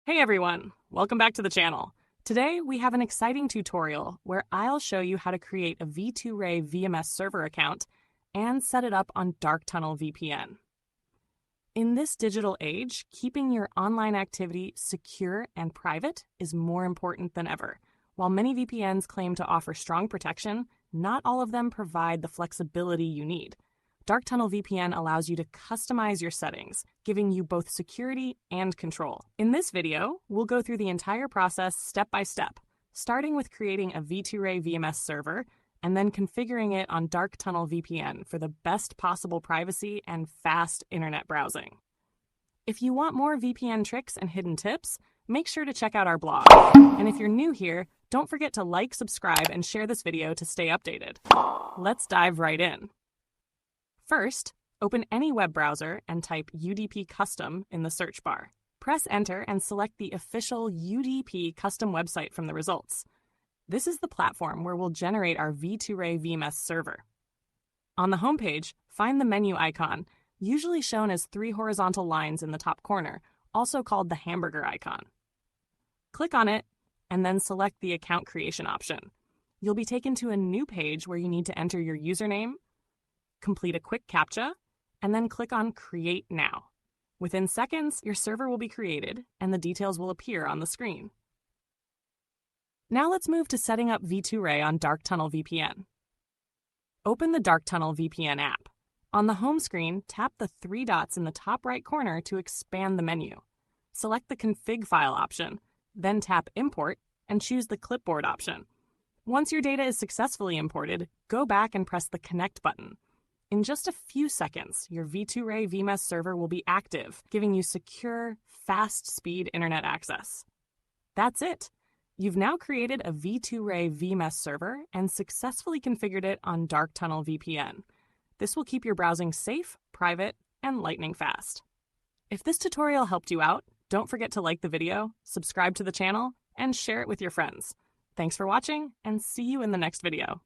Hey everyone, welcome back to the channel. Today we have an exciting tutorial where I'll show you how to create a V2Ray VMess server account and set it up on Dark Tunnel VPN. In this digital age, keeping your online activity secure and private is more important than ever. While many VPNs claim to offer strong protection, not all of them provide the flexibility you need. Dark Tunnel VPN allows you to customize your settings, giving you both security and control. In this video, we'll go through the entire process step by step, starting with creating a V2Ray VMess server and then configuring it on Dark Tunnel VPN for the best possible privacy and fast internet browsing. If you want more VPN tricks and hidden tips, make sure to check out our blog. And if you're new here, don't forget to like, subscribe, and share this video to stay updated. Let's dive right in. First, open any web browser and type UDP Custom in the search bar. Press Enter and select the official UDP Custom website from the results. This is the platform where we'll generate our V2Ray VMess server. On the homepage, find the menu icon, usually shown as 3 horizontal lines in the top corner, also called the hamburger icon. Click on it, and then select the account creation option. You'll be taken to a new page where you need to enter your username, complete a quick CAPTCHA, and then click on Create Now. Within seconds, your server will be created and the details will appear on the screen. Now let's move to setting up V2Ray on Dark Tunnel VPN. Open the Dark Tunnel VPN app. On the home screen, tap the 3 dots in the top right corner to expand the menu. Select the Config File option, then tap Import and choose the Clipboard option. Once your data is successfully imported, go back and press the Connect button. In just a few seconds, your V2Ray VMess server will be active, giving you secure, fast-speed internet access. That's it! You've now created a V2Ray VMess server and successfully configured it on Dark Tunnel VPN. This will keep your browsing safe, private, and lightning fast. If this tutorial helped you out, don't forget to like the video, subscribe to the channel, and share it with your friends. Thanks for watching, and see you in the next video.